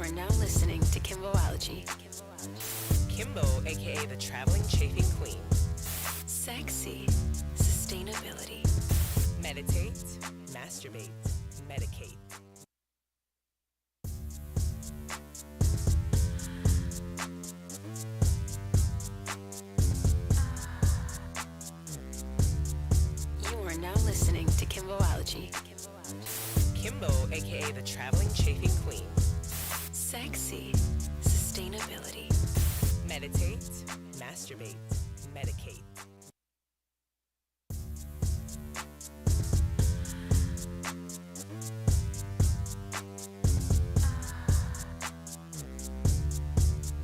are now listening to Kimboology. Kimbo, aka the traveling chafing queen. Sexy sustainability. Meditate, masturbate, medicate. You are now listening to Kimboology. Kimbo, aka the traveling chafing queen. Sexy sustainability. Meditate, masturbate, medicate.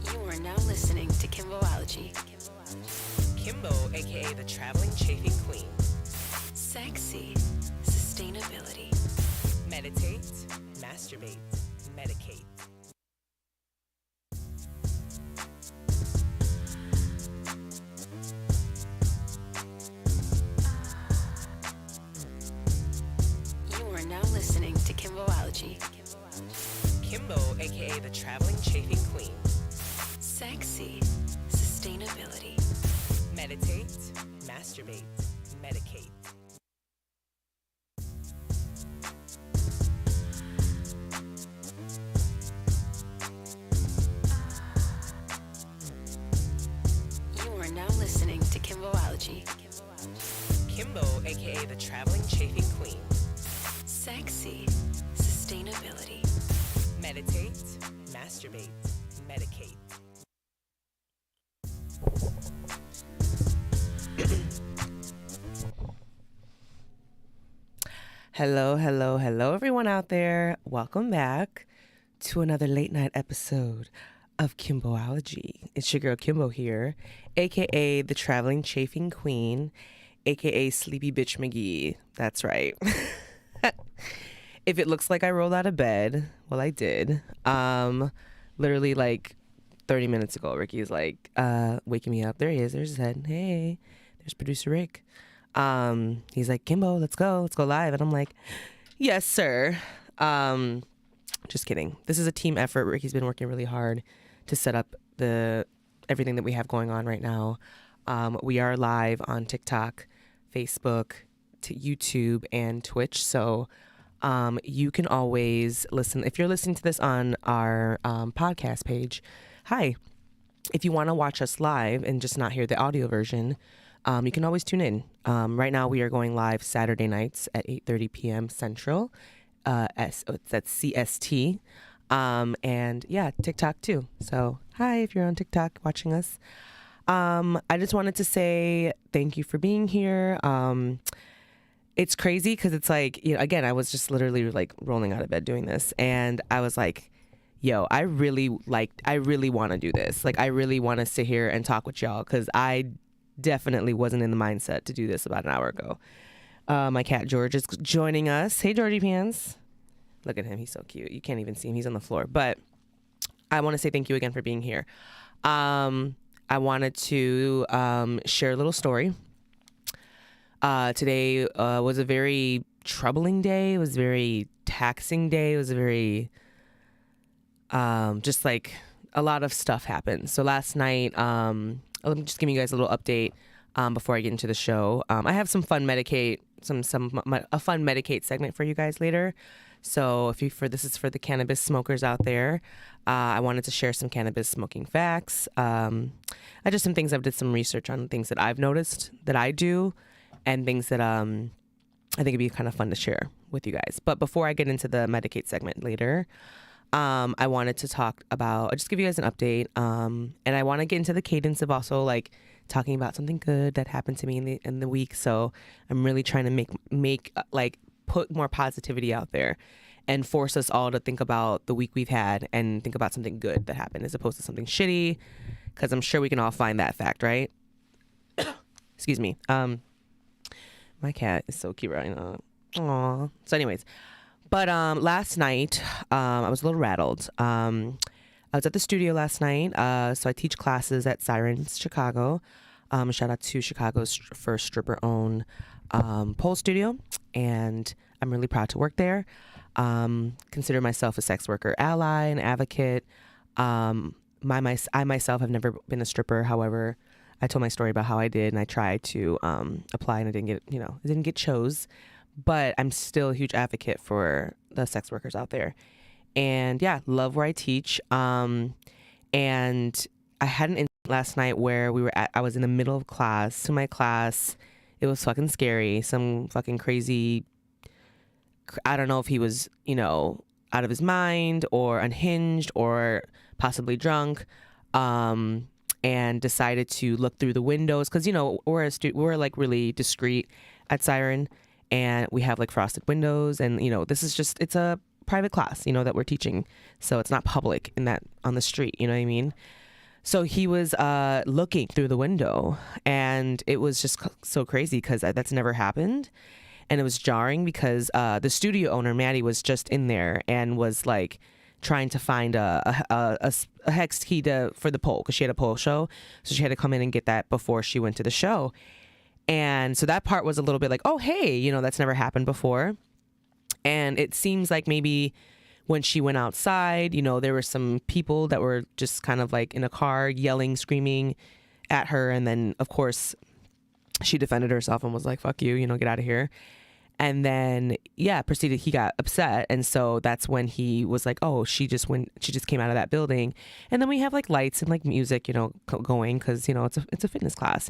You are now listening to Kimboology. Kimbo, aka the traveling chafing queen. Sexy sustainability. Meditate, masturbate, medicate. You are now listening to Kimboology. Kimbo, aka the traveling chafing queen. Sexy sustainability. Meditate, masturbate, medicate. You are now listening to Kimboology. Kimbo, aka the traveling chafing queen. Sexy sustainability. Meditate, masturbate, medicate. Hello, everyone out there. Welcome back to another late night episode of Kimboology. It's your girl Kimbo here, aka the traveling chafing queen, aka Sleepy Bitch McGee. That's right. If it looks like I rolled out of bed, well, I did. Literally like 30 minutes ago, Ricky's like waking me up. There he is. There's his head. Hey, there's producer Rick. He's like, Kimbo, let's go live. And I'm like, yes, sir. Just kidding. This is a team effort. Ricky's been working really hard to set up everything that we have going on right now. We are live on TikTok, Facebook, to YouTube, and Twitch. So you can always listen. If you're listening to this on our podcast page, hi. If you want to watch us live and just not hear the audio version, you can always tune in. Right now we are going live Saturday nights at 8:30 p.m. Central. It's at CST. And yeah, TikTok too. So hi, if you're on TikTok watching us. I just wanted to say thank you for being here. It's crazy because it's like, you know, again, I was just literally like rolling out of bed doing this, and I was like, yo, I really want to do this. Like, I really want to sit here and talk with y'all, because I definitely wasn't in the mindset to do this about an hour ago. My cat George is joining us. Hey, Georgie Pants. Look at him. He's so cute. You can't even see him. He's on the floor. But I want to say thank you again for being here. I wanted to share a little story. Today was a very troubling day. It was a very taxing day. It was a very, just like a lot of stuff happened. So last night, let me just give you guys a little update before I get into the show. I have some fun Medicate, a fun Medicate segment for you guys later. So this is for the cannabis smokers out there. I wanted to share some cannabis smoking facts. I just some things I've did some research on, things that I've noticed that I do, and things that I think it'd be kind of fun to share with you guys. But before I get into the Medicate segment later, I wanted to I'll just give you guys an update. And I want to get into the cadence of also like talking about something good that happened to me in the week. So I'm really trying to make put more positivity out there and force us all to think about the week we've had and think about something good that happened as opposed to something shitty. Cause I'm sure we can all find that fact, right? Excuse me. My cat is so cute right now. Aww. So anyways, but last night, I was a little rattled. I was at the studio last night. So I teach classes at Sirens Chicago. Shout out to Chicago's first stripper-owned pole studio. And I'm really proud to work there. consider myself a sex worker ally and advocate. I myself have never been a stripper. However, I told my story about how I did, and I tried to apply, and I didn't get chose. But I'm still a huge advocate for the sex workers out there. And yeah, love where I teach. And I had an incident last night where I was in the middle of class. To my class, it was fucking scary. Some fucking crazy, I don't know if he was, out of his mind or unhinged or possibly drunk, and decided to look through the windows because we're like really discreet at Siren, and we have like frosted windows, and this is just, it's a private class that we're teaching, so it's not public on the street, you know what I mean? So he was looking through the window, and it was just so crazy because that's never happened. And it was jarring because the studio owner, Maddie, was just in there and was like trying to find a hex key for the pole, because she had a pole show. So she had to come in and get that before she went to the show. And so that part was a little bit like, oh, hey, that's never happened before. And it seems like maybe when she went outside, there were some people that were just kind of like in a car yelling, screaming at her. And then, of course, she defended herself and was like, fuck you, get out of here. And then, he got upset. And so that's when he was like, oh, she just came out of that building. And then we have like lights and like music, going, because, it's a fitness class,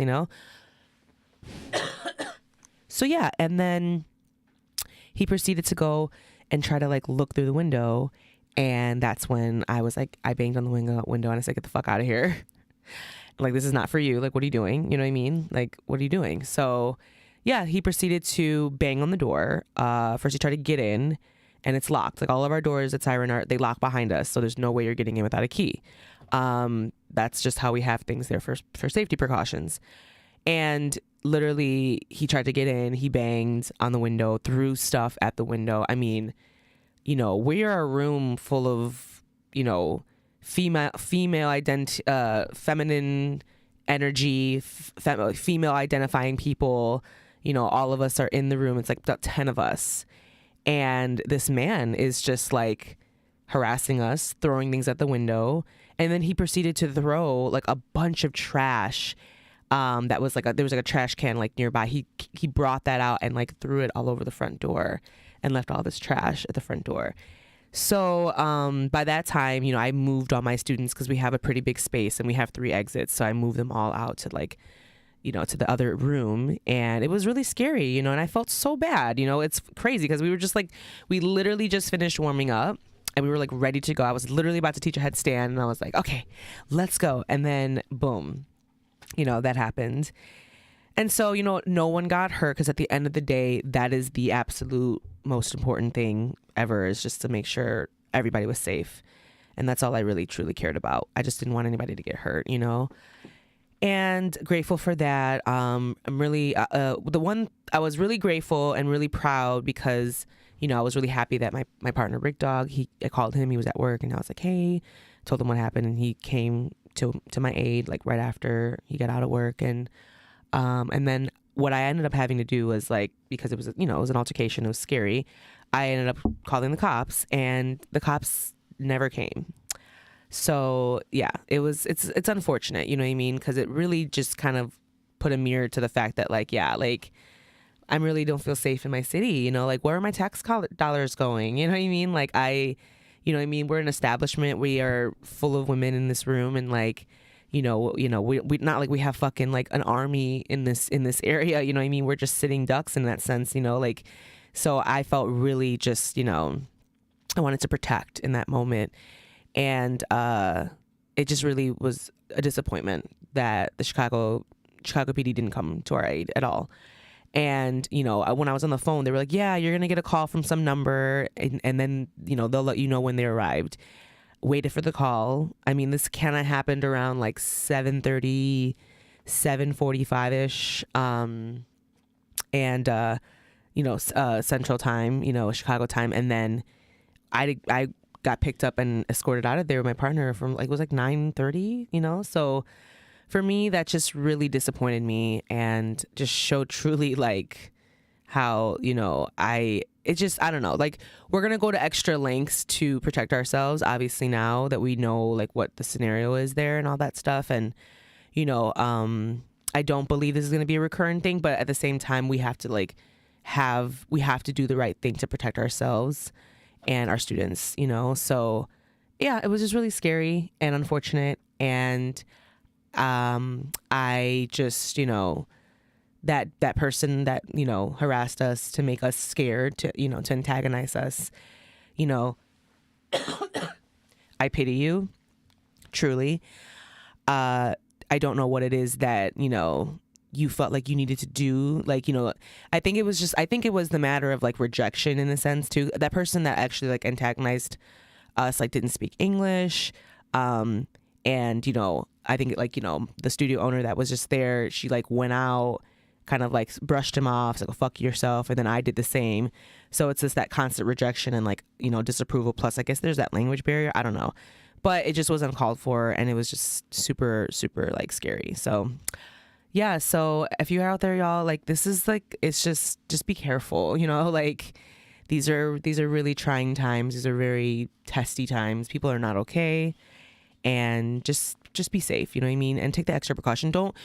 So yeah. And then he proceeded to go and try to like look through the window. And that's when I was like, I banged on the window and I said, get the fuck out of here. Like, this is not for you. Like, what are you doing? You know what I mean? Like, what are you doing? So yeah, he proceeded to bang on the door. First he tried to get in, and it's locked. Like, all of our doors at Siren they lock behind us. So there's no way you're getting in without a key. That's just how we have things there for safety precautions. And literally he tried to get in, he banged on the window, threw stuff at the window. I mean, we are a room full of, feminine energy, female identifying people. All of us are in the room. It's like about 10 of us. And this man is just like harassing us, throwing things at the window. And then he proceeded to throw like a bunch of trash. That was like there was like a trash can like nearby. He brought that out and like threw it all over the front door and left all this trash at the front door. So by that time, I moved all my students, because we have a pretty big space and we have 3 exits. So I moved them all out to like, to the other room, and it was really scary, and I felt so bad. It's crazy because we literally just finished warming up and we were like ready to go. I was literally about to teach a headstand, and I was like, okay, let's go. And then boom, that happened. And so, no one got hurt, because at the end of the day, that is the absolute most important thing ever, is just to make sure everybody was safe. And that's all I really truly cared about. I just didn't want anybody to get hurt, and grateful for that. I'm really, I was really grateful and really proud because, I was really happy that my partner, Rick Dog, I called him, he was at work, and I was like, hey, told him what happened. And he came to my aid, like right after he got out of work. And then what I ended up having to do was like, because it was, it was an altercation, it was scary. I ended up calling the cops, and the cops never came. So yeah, it's unfortunate, you know what I mean? Because it really just kind of put a mirror to the fact that like, yeah, like I really don't feel safe in my city, like where are my tax dollars going? You know what I mean? Like you know what I mean? We're an establishment. We are full of women in this room, and like, we not like we have fucking like an army in this area, you know what I mean? We're just sitting ducks in that sense, like, so I felt really just, I wanted to protect in that moment. And it just really was a disappointment that the Chicago PD didn't come to our aid at all. And, when I was on the phone, they were like, yeah, you're going to get a call from some number, and then, they'll let you know when they arrived. Waited for the call. I mean, this kind of happened around like 7:30, 7:45-ish. Central time, Chicago time. And then I got picked up and escorted out of there with my partner from like, it was like 9:30, so for me, that just really disappointed me and just showed truly like how, it just, I don't know, like we're going to go to extra lengths to protect ourselves, obviously, now that we know like what the scenario is there and all that stuff. And, you know, I don't believe this is going to be a recurrent thing, but at the same time, we have to we have to do the right thing to protect ourselves and our students, you know? So yeah, it was just really scary and unfortunate. And, I just, you know, that person that, you know, harassed us to make us scared, to, you know, to antagonize us, you know, I pity you, truly. I don't know what it is that, you know, you felt like you needed to do. Like, you know, I think it was the matter of like rejection in a sense too. That person that actually like antagonized us, like didn't speak English. And, you know, I think like, you know, the studio owner that was just there, she like went out, kind of like brushed him off, like, oh, fuck yourself. And then I did the same. So it's just that constant rejection and like, you know, disapproval. Plus, I guess there's that language barrier. I don't know. But it just wasn't called for. And it was just super, super like scary. So yeah. So if you're out there, y'all, like this is like, it's just be careful, you know, like these are really trying times. These are very testy times. People are not okay. And just be safe, you know what I mean? And take the extra precaution. Don't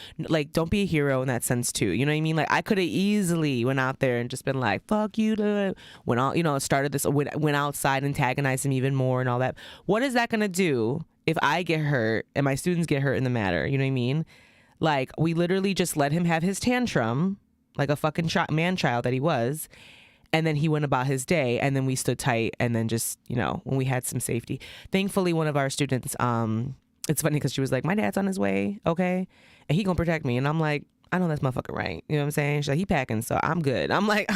be a hero in that sense too. You know what I mean? Like I could have easily went out there and just been like, fuck you, went out, you know, started this, went outside, antagonized him even more and all that. What is that going to do if I get hurt and my students get hurt in the matter? You know what I mean? Like we literally just let him have his tantrum like a fucking man child that he was. And then he went about his day, and then we stood tight, and then just, you know, when we had some safety. Thankfully, one of our students, it's funny because she was like, my dad's on his way, okay? And he gonna protect me. And I'm like, I know that's motherfucking right. You know what I'm saying? She's like, he packing, so I'm good. I'm like,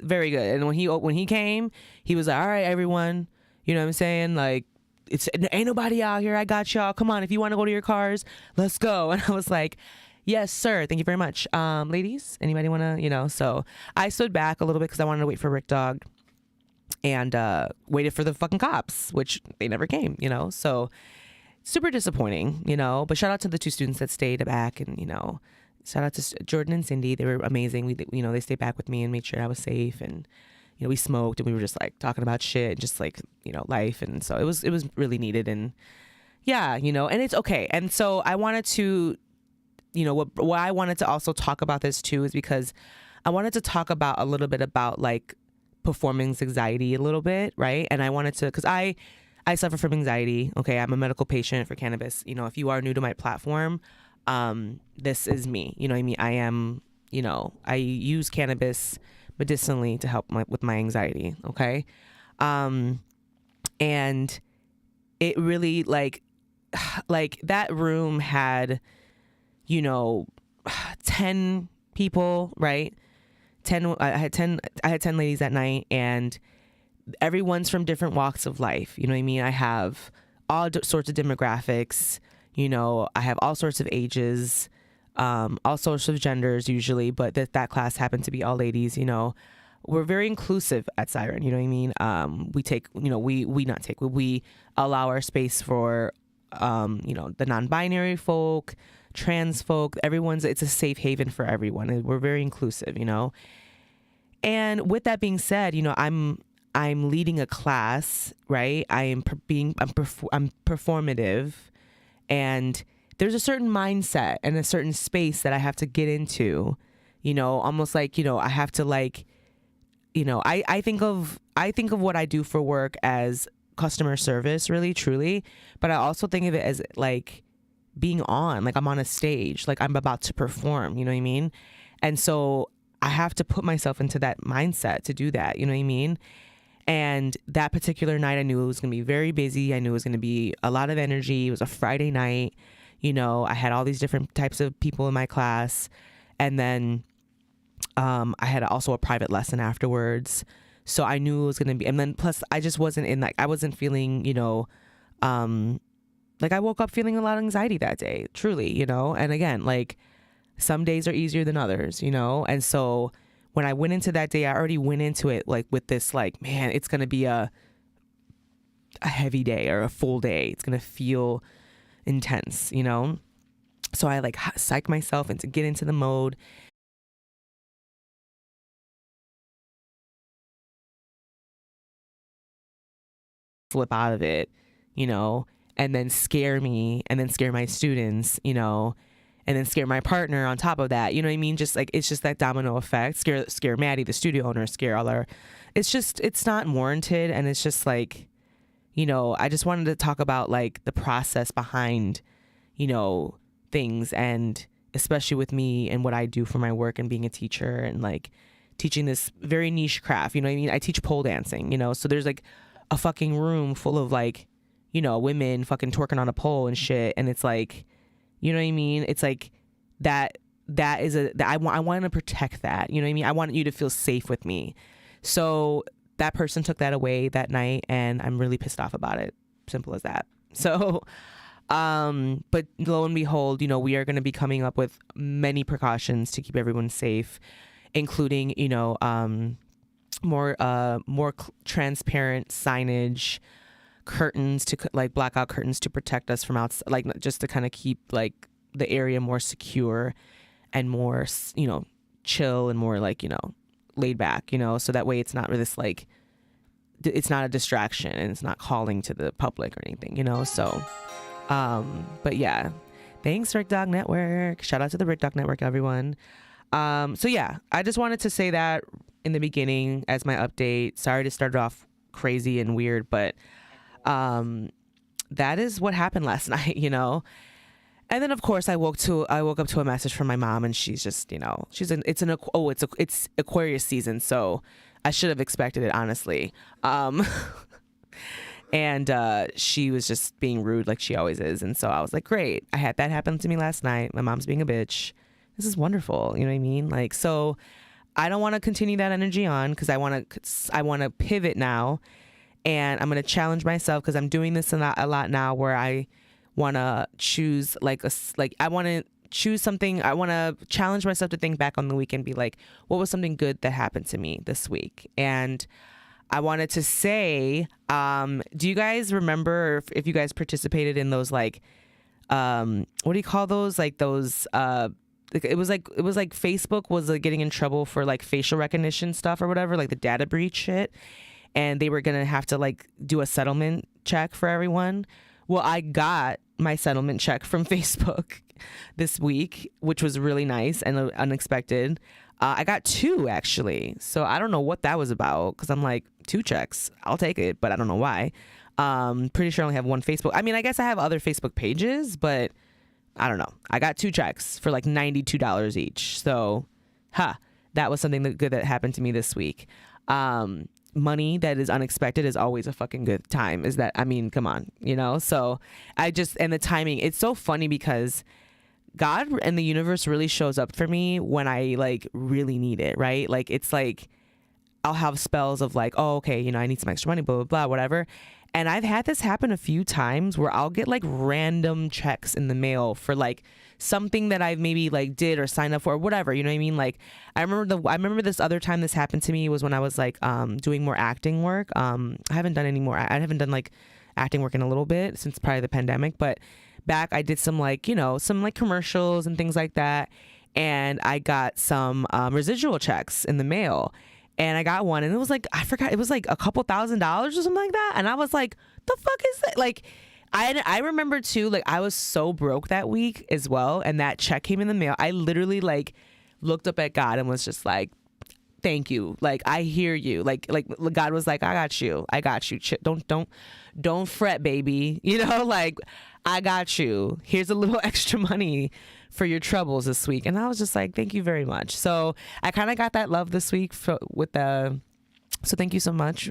very good. And when he came, he was like, all right, everyone. You know what I'm saying? Like, ain't nobody out here. I got y'all. Come on, if you want to go to your cars, let's go. And I was like, yes, sir. Thank you very much. Ladies, anybody want to, you know, so I stood back a little bit because I wanted to wait for Rick Dog and waited for the fucking cops, which they never came, you know, so super disappointing, you know, but shout out to the two students that stayed back and, you know, shout out to Jordan and Cindy. They were amazing. You know, they stayed back with me and made sure I was safe, and, you know, we smoked and we were just like talking about shit and just like, you know, life. And so it was really needed. And yeah, you know, and it's okay. And so I wanted to, you know, what I wanted to also talk about this too is because I wanted to talk about a little bit about like performance anxiety a little bit, right? And I wanted to, because I suffer from anxiety. Okay, I'm a medical patient for cannabis. You know, if you are new to my platform, this is me. You know what I mean? I am, you know, I use cannabis medicinally to help with my anxiety. Okay, and it really like that room had, you know, 10 people, right? I had 10 ladies that night, and everyone's from different walks of life. You know what I mean? I have all sorts of demographics, you know, I have all sorts of ages, all sorts of genders usually, but that class happened to be all ladies, you know. We're very inclusive at Siren, you know what I mean? We take, you know, we allow our space for, you know, the non-binary folk, trans folk, it's a safe haven for everyone. And we're very inclusive, you know. And with that being said, you know, I'm leading a class, right? I'm performative, and there's a certain mindset and a certain space that I have to get into, you know, almost like, you know, I have to like, you know, I think of what I do for work as customer service, really, truly, but I also think of it as like being on, like I'm on a stage, like I'm about to perform, you know what I mean? And so I have to put myself into that mindset to do that, you know what I mean? And that particular night, I knew it was going to be very busy. I knew it was going to be a lot of energy. It was a Friday night. You know, I had all these different types of people in my class. And then I had also a private lesson afterwards. So I knew it was going to be, and then plus I just wasn't in like, I wasn't feeling, you know, like I woke up feeling a lot of anxiety that day, truly, you know? And again, like some days are easier than others, you know? And so when I went into that day, I already went into it like with this, like, man, it's going to be a heavy day or a full day. It's going to feel intense, you know? So I like psyched myself into get into the mode. slip out of it, you know, and then scare me and then scare my students, you know, and then scare my partner on top of that. You know what I mean? Just like, it's just that domino effect. Scare Maddie, the studio owner, scare all our, it's not warranted. And it's just like, you know, I just wanted to talk about like the process behind, you know, things, and especially with me and what I do for my work and being a teacher and like teaching this very niche craft. You know what I mean? I teach pole dancing, you know, so there's like a fucking room full of like, you know, women fucking twerking on a pole and shit. And it's like, you know what I mean? It's like that is I want to protect that. You know what I mean? I want you to feel safe with me. So that person took that away that night, and I'm really pissed off about it. Simple as that. So, but lo and behold, you know, we are going to be coming up with many precautions to keep everyone safe, including, you know, more transparent signage, curtains to like blackout curtains to protect us from outside, like just to kind of keep like the area more secure and more, you know, chill and more like, you know, laid back, you know, so that way it's not this like, it's not a distraction and it's not calling to the public or anything, you know. So but yeah, thanks Rick Dog Network, shout out to the Rick Dog Network, everyone. So yeah, I just wanted to say that in the beginning as my update. Sorry to start off crazy and weird, but that is what happened last night, you know. And then of course I woke up to a message from my mom, and she's just, you know, it's Aquarius season, so I should have expected it, honestly. And she was just being rude like she always is, and so I was like, great, I had that happen to me last night. My mom's being a bitch. This is wonderful, you know what I mean? Like, so I don't want to continue that energy on, because I want to pivot now, and I'm going to challenge myself, because I'm doing this a lot now, where I want to choose I want to choose something. I want to challenge myself to think back on the week and be like, what was something good that happened to me this week? And I wanted to say, do you guys remember if you guys participated in those like, what do you call those? Like those, it was like Facebook was like getting in trouble for like facial recognition stuff or whatever, like the data breach shit. And they were going to have to like do a settlement check for everyone. Well, I got my settlement check from Facebook this week, which was really nice and unexpected. I got 2 actually. So I don't know what that was about, because I'm like, 2 checks, I'll take it, but I don't know why. Pretty sure I only have 1 Facebook. I mean, I guess I have other Facebook pages, but I don't know. I got 2 checks for like $92 each. So, that was something good that happened to me this week. Money that is unexpected is always a fucking good time. Is that, I mean, come on, you know? So and the timing, it's so funny because God and the universe really shows up for me when I like really need it, right? Like, it's like, I'll have spells of like, oh, okay, you know, I need some extra money, blah, blah, blah, whatever. And I've had this happen a few times where I'll get like random checks in the mail for like something that I've maybe like did or signed up for or whatever, you know what I mean? Like I remember this other time this happened to me was when I was like doing more acting work. I haven't done like acting work in a little bit since probably the pandemic, but back I did some like, you know, some like commercials and things like that, and I got some residual checks in the mail. And I got one, and it was like, I forgot, it was like a couple $1,000s or something like that. And I was like, the fuck is that? Like, I remember too, like I was so broke that week as well. And that check came in the mail. I literally like looked up at God and was just like, thank you. Like, I hear you. Like God was like, I got you. Don't fret, baby. You know, like, I got you. Here's a little extra money for your troubles this week. And I was just like, thank you very much. So I kind of got that love this week so thank you so much,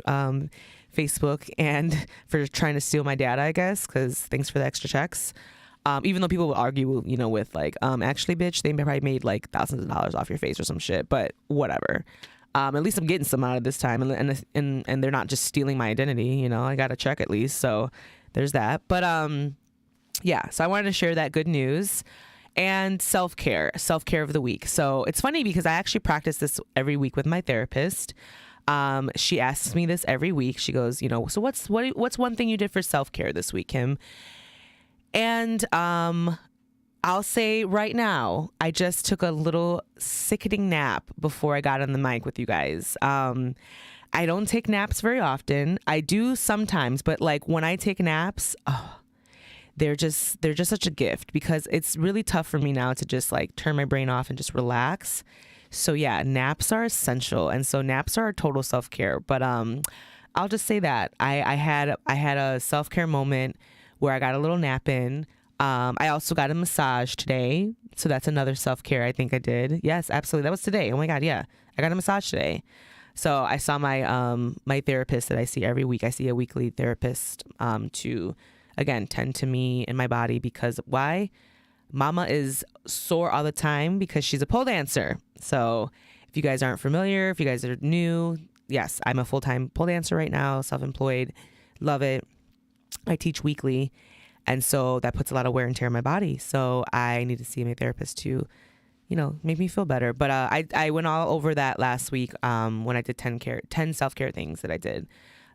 Facebook, and for trying to steal my data, I guess, because thanks for the extra checks. Even though people will argue, you know, with like, actually, bitch, they probably made like thousands of dollars off your face or some shit, but whatever. At least I'm getting some out of this time, and they're not just stealing my identity. You know, I got a check at least, so there's that. But yeah, so I wanted to share that good news. And self-care of the week. So it's funny because I actually practice this every week with my therapist. She asks me this every week. She goes, you know, so what's one thing you did for self-care this week, Kim? And I'll say right now, I just took a little sickening nap before I got on the mic with you guys. I don't take naps very often. I do sometimes, but like when I take naps, oh, they're just such a gift because it's really tough for me now to just like turn my brain off and just relax. So yeah, naps are essential, and so naps are total self-care. But I'll just say that I had a self-care moment where I got a little nap in. I also got a massage today, so that's another self-care I think I did. Yes, absolutely, that was today. Oh my god, yeah, I got a massage today. So I saw my my therapist that I see every week. I see a weekly therapist to again tend to me and my body because why? Mama is sore all the time because she's a pole dancer. So if you guys aren't familiar, if you guys are new, yes, I'm a full-time pole dancer right now, self-employed, love it. I teach weekly, and so that puts a lot of wear and tear on my body. So I need to see my therapist to, you know, make me feel better. But I went all over that last week when I did 10 self-care things that I did.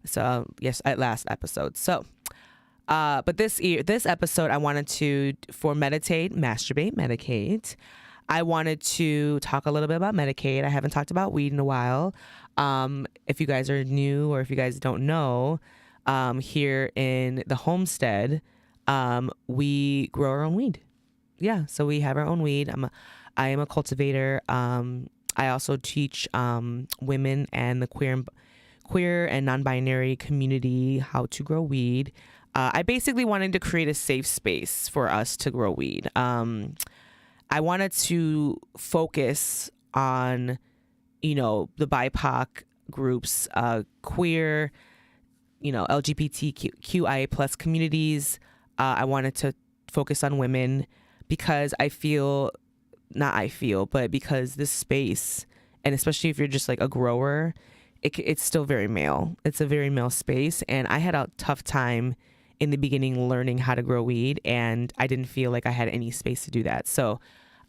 So yes, at last episode. So but this episode, I wanted to, for meditate, masturbate, medicate. I wanted to talk a little bit about Medicaid. I haven't talked about weed in a while. If you guys are new or if you guys don't know, here in the homestead, we grow our own weed. Yeah, so we have our own weed. I am a cultivator. I also teach women and the queer and non-binary community how to grow weed. I basically wanted to create a safe space for us to grow weed. I wanted to focus on, you know, the BIPOC groups, queer, you know, LGBTQIA plus communities. I wanted to focus on women because but because this space, and especially if you're just like a grower, it's still very male. It's a very male space. And I had a tough time in the beginning learning how to grow weed, and I didn't feel like I had any space to do that. So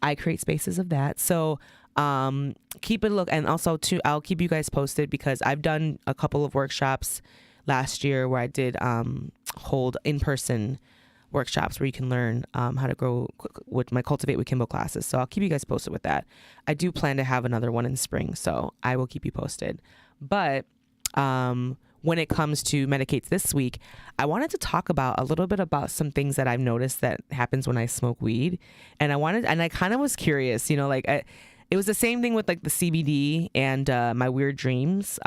I create spaces of that. So keep a look, and also too, I'll keep you guys posted because I've done a couple of workshops last year where I did hold in-person workshops where you can learn how to grow with my Cultivate with Kimbo classes. So I'll keep you guys posted with that. I do plan to have another one in spring, so I will keep you posted. But when it comes to Medicates this week, I wanted to talk about a little bit about some things that I've noticed that happens when I smoke weed. And I kind of was curious, you know, like it was the same thing with like the CBD and my weird dreams.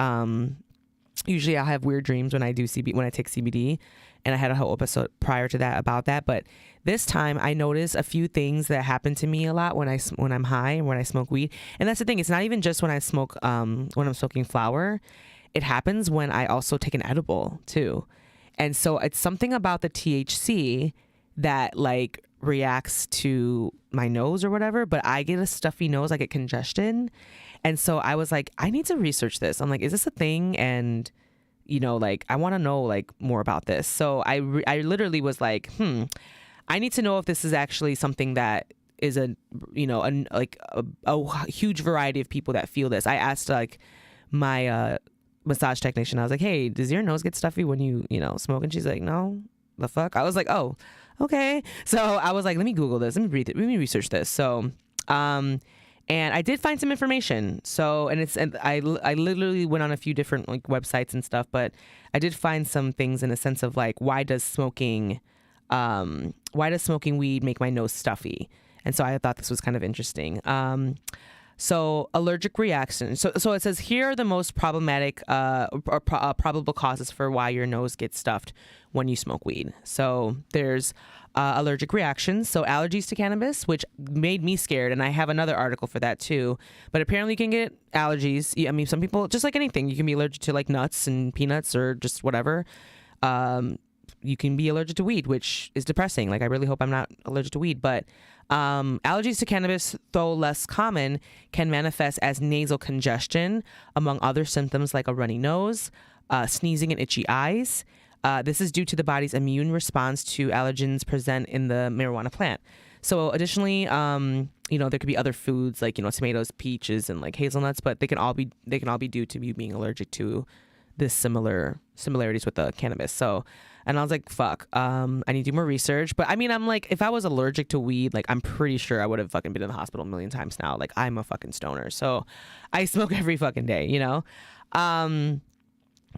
Usually I'll have weird dreams when I take CBD, and I had a whole episode prior to that about that. But this time I noticed a few things that happen to me a lot when I'm high and when I smoke weed. And that's the thing. It's not even just when I smoke, when I'm smoking flower. It happens when I also take an edible too. And so it's something about the THC that like reacts to my nose or whatever, but I get a stuffy nose, I get congestion. And so I was like, I need to research this. I'm like, is this a thing? And, you know, like, I want to know like more about this. So I literally was like, I need to know if this is actually something that is a huge variety of people that feel this. I asked like my, massage technician, I was like, hey, does your nose get stuffy when you smoke? And she's like, no, the fuck. I was like, oh, okay. So I was like, let me Google this, let me research this. So and I did find some information. So I literally went on a few different like websites and stuff, but I did find some things in a sense of like, why does smoking weed make my nose stuffy? And so I thought this was kind of interesting. So allergic reactions. So it says here are the most problematic probable causes for why your nose gets stuffed when you smoke weed. So there's allergic reactions. So allergies to cannabis, which made me scared. And I have another article for that too. But apparently you can get allergies. I mean, some people, just like anything, you can be allergic to like nuts and peanuts or just whatever. You can be allergic to weed, which is depressing. Like, I really hope I'm not allergic to weed. But allergies to cannabis, though less common, can manifest as nasal congestion, among other symptoms like a runny nose, sneezing, and itchy eyes. This is due to the body's immune response to allergens present in the marijuana plant. So additionally, there could be other foods like, tomatoes, peaches, and like hazelnuts, but they can all be due to you being allergic to this similarities with the cannabis. So, and I was like, fuck, I need to do more research. But I mean, I'm like, if I was allergic to weed, like, I'm pretty sure I would have fucking been in the hospital a million times now. Like, I'm a fucking stoner. So I smoke every fucking day,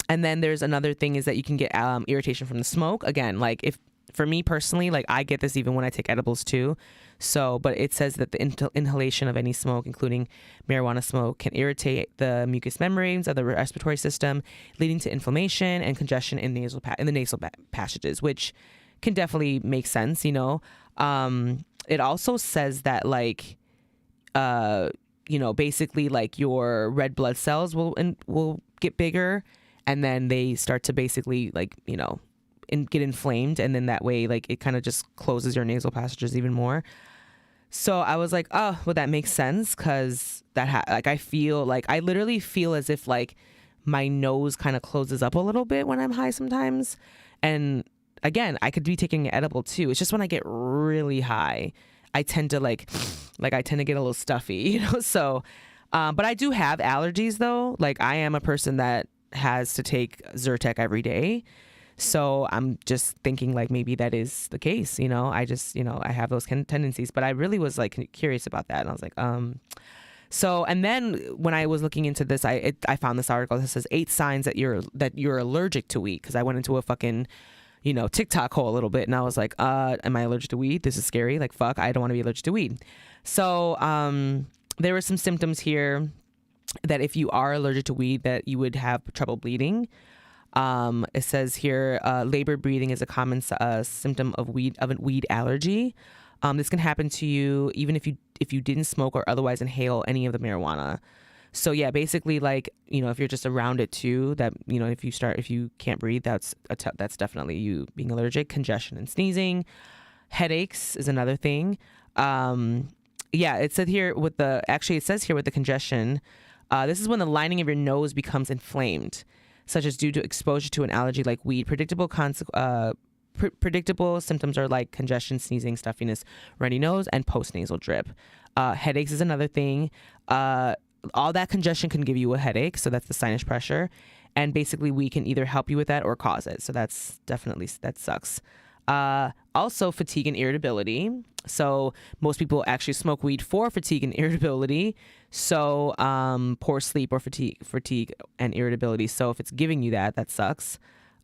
And then there's another thing is that you can get irritation from the smoke. Again, like if for me personally, like I get this even when I take edibles too. So, but it says that the inhalation of any smoke, including marijuana smoke, can irritate the mucous membranes of the respiratory system, leading to inflammation and congestion in the nasal passages, which can definitely make sense. You know, it also says that like, basically like your red blood cells will get bigger, and then they start to basically like get inflamed, and then that way like it kind of just closes your nasal passages even more. So I was like, oh, well, that makes sense, because I literally feel as if like my nose kind of closes up a little bit when I'm high sometimes. And again, I could be taking an edible too. It's just when I get really high, I tend to I tend to get a little stuffy, So, but I do have allergies though. Like I am a person that has to take Zyrtec every day. So I'm just thinking like maybe that is the case, I just, I have those tendencies, but I really was like curious about that. And I was like, so, and then when I was looking into this, I found this article that says 8 signs that you're allergic to weed. Cause I went into a fucking, TikTok hole a little bit, and I was like, am I allergic to weed? This is scary. Like, fuck, I don't want to be allergic to weed. So, there were some symptoms here that if you are allergic to weed, that you would have trouble bleeding. It says here, labored breathing is a common symptom of a weed allergy. This can happen to you even if you didn't smoke or otherwise inhale any of the marijuana. So yeah, basically like, if you're just around it too, that, if you can't breathe, that's definitely you being allergic. Congestion and sneezing. Headaches is another thing. Yeah, it says here with the congestion, this is when the lining of your nose becomes inflamed, such as due to exposure to an allergy like weed. Predictable symptoms are like congestion, sneezing, stuffiness, runny nose, and postnasal drip. Headaches is another thing. All that congestion can give you a headache, so that's the sinus pressure. And basically we can either help you with that or cause it. So that sucks. Also fatigue and irritability. So most people actually smoke weed for fatigue and irritability. So poor sleep or fatigue and irritability. So if it's giving you that sucks.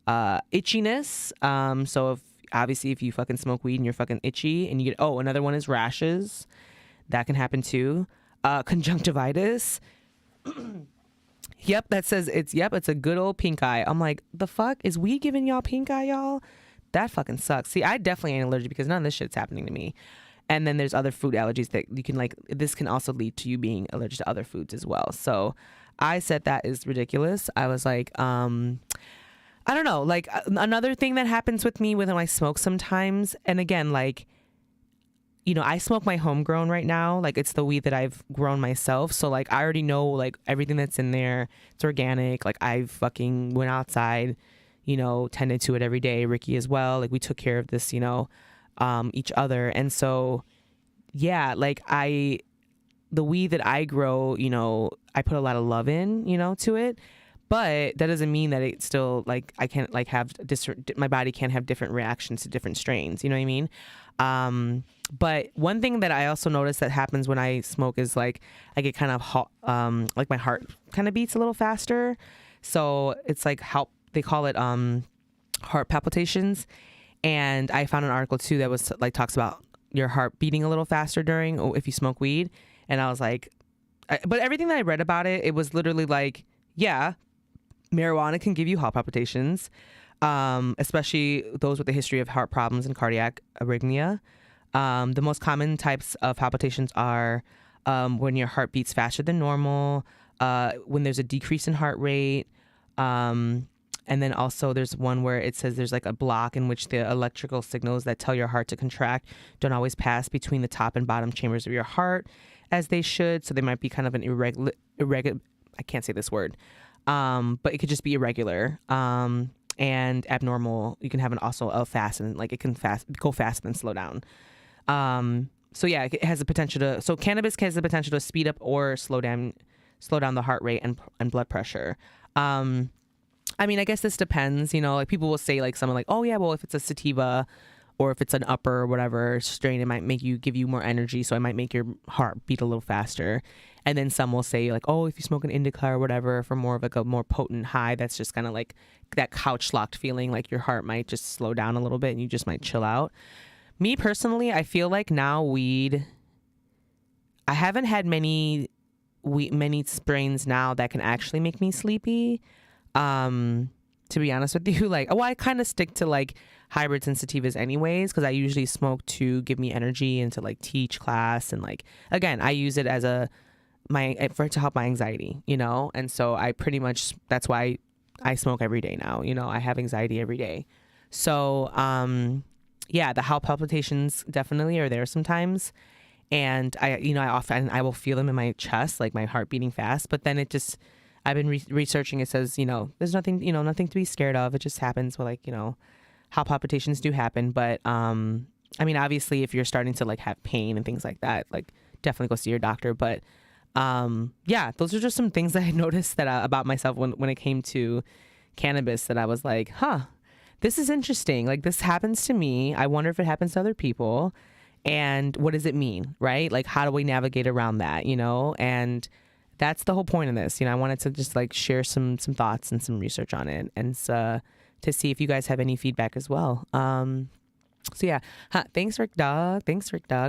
Itchiness. So if you fucking smoke weed and you're fucking itchy, and you get, another one is rashes. That can happen too. Conjunctivitis. Yep, it's a good old pink eye. I'm like, the fuck? Is weed giving y'all pink eye, y'all? That fucking sucks. See, I definitely ain't allergic because none of this shit's happening to me. And then there's other food allergies that you can this can also lead to you being allergic to other foods as well. So I said that is ridiculous. I was like, I don't know, like another thing that happens with me when I smoke sometimes, and again, like, I smoke my homegrown right now. Like it's the weed that I've grown myself. So like I already know like everything that's in there. It's organic. Like I fucking went outside, tended to it every day. Ricky as well. Like we took care of this, each other. And so, yeah, like the weed that I grow, I put a lot of love in, to it. But that doesn't mean that it's still like I can't like have my body can't have different reactions to different strains. You know what I mean? But one thing that I also notice that happens when I smoke is like I get kind of hot, like my heart kind of beats a little faster. So it's like they call it heart palpitations. And I found an article too that was like talks about your heart beating a little faster if you smoke weed. And I was like, but everything that I read about it, it was literally like, yeah, marijuana can give you heart palpitations, especially those with a history of heart problems and cardiac arrhythmia. The most common types of palpitations are when your heart beats faster than normal, when there's a decrease in heart rate, and then also there's one where it says there's like a block in which the electrical signals that tell your heart to contract don't always pass between the top and bottom chambers of your heart as they should. So they might be kind of an irregular, I can't say this word, but it could just be irregular. And abnormal. You can have a fast, and like it can go fast and then slow down. So yeah, it has the potential so cannabis has the potential to speed up or slow down the heart rate and blood pressure. I mean, I guess this depends, like people will say like someone like, oh yeah, well if it's a sativa or if it's an upper or whatever strain, it might give you more energy. So it might make your heart beat a little faster. And then some will say like, oh, if you smoke an indica or whatever for more of like a more potent high, that's just kind of like that couch locked feeling, like your heart might just slow down a little bit and you just might chill out. Me personally, I feel like now weed, I haven't had many strains now that can actually make me sleepy. To be honest with you, like, I kind of stick to like hybrids and sativas anyways, because I usually smoke to give me energy and to like teach class, and like, again, I use it as to help my anxiety, you know. And so I pretty much, that's why I smoke every day now, you know. I have anxiety every day. So yeah, the heart palpitations definitely are there sometimes. And I will feel them in my chest, like my heart beating fast. But then I've been researching. It says, there's nothing to be scared of. It just happens. Well, like, heart palpitations do happen. But I mean, obviously, if you're starting to like have pain and things like that, like definitely go see your doctor. But yeah, those are just some things that I noticed that about myself when it came to cannabis, that I was like, this is interesting. Like, this happens to me. I wonder if it happens to other people. And what does it mean, right? Like, how do we navigate around that, And that's the whole point of this. I wanted to just like share some thoughts and some research on it, and to see if you guys have any feedback as well. So yeah, thanks Rick Dog.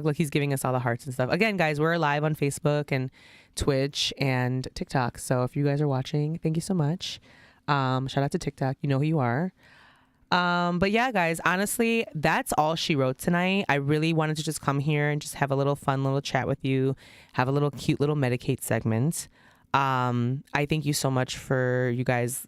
Look, he's giving us all the hearts and stuff. Again, guys, we're live on Facebook and Twitch and TikTok. So if you guys are watching, thank you so much. Shout out to TikTok. You know who you are. But yeah, guys, honestly, that's all she wrote tonight. I really wanted to just come here and just have a little fun little chat with you, have a little cute little Medicate segment. I thank you so much for you guys.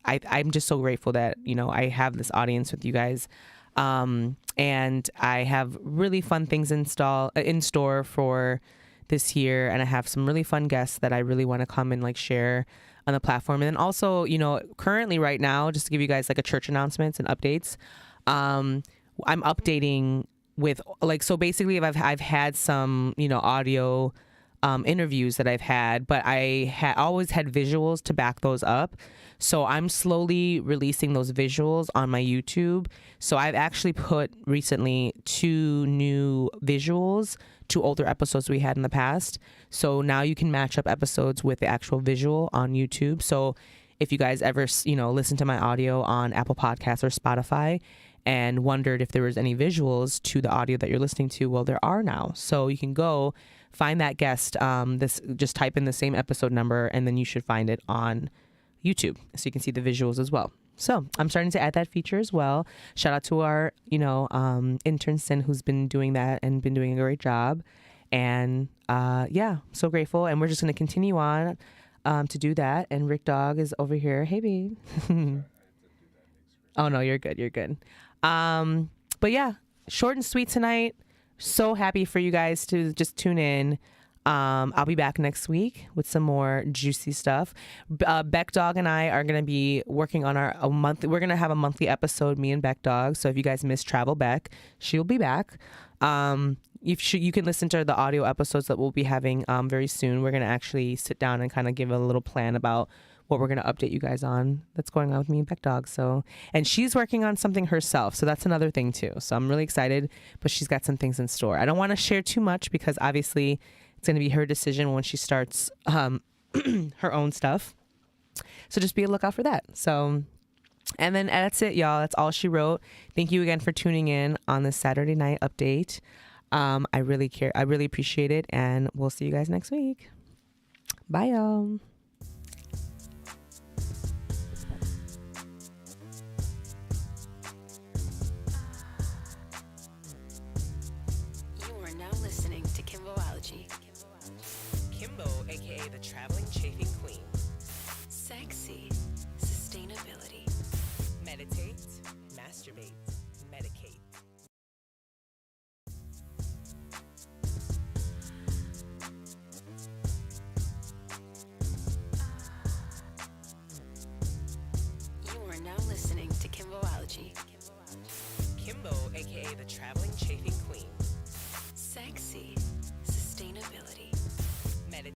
I'm just so grateful that, I have this audience with you guys. And I have really fun things in store for this year. And I have some really fun guests that I really want to come and like share on the platform. And then also, currently right now, just to give you guys like a church announcements and updates, I'm updating with like, so basically I've had some, audio interviews that I've had, but I always had visuals to back those up. So I'm slowly releasing those visuals on my YouTube. So I've actually put recently 2 new visuals to older episodes we had in the past. So now you can match up episodes with the actual visual on YouTube. So if you guys ever, listen to my audio on Apple Podcasts or Spotify and wondered if there was any visuals to the audio that you're listening to, well, there are now. So you can go find that guest. Just type in the same episode number, and then you should find it on YouTube, so you can see the visuals as well. So I'm starting to add that feature as well. Shout out to our, intern Sin, who's been doing that and been doing a great job. And yeah, so grateful. And we're just going to continue on to do that. And Rick Dog is over here. Hey, babe. Oh no, you're good. You're good. But yeah, short and sweet tonight. So happy for you guys to just tune in. I'll be back next week with some more juicy stuff. Beck Dog and I are going to be working on we're going to have a monthly episode, me and Beck Dog. So if you guys miss Travel Beck, she'll be back. You can listen to the audio episodes that we'll be having very soon. We're going to actually sit down and kind of give a little plan about what we're going to update you guys on that's going on with me and Beck Dog. So, and she's working on something herself. So that's another thing too. So I'm really excited, but she's got some things in store. I don't want to share too much because obviously it's going to be her decision when she starts her own stuff. So just be a lookout for that. So, and then that's it, y'all. That's all she wrote. Thank you again for tuning in on this Saturday night update. I really appreciate it. And we'll see you guys next week. Bye, y'all. You are now listening to Kimboology. Kimbo, aka the traveling chafing queen. Sexy sustainability. Meditate, masturbate, medicate. You are now listening to Kimboology. Kimbo, aka the traveling chafing queen. Sexy sustainability.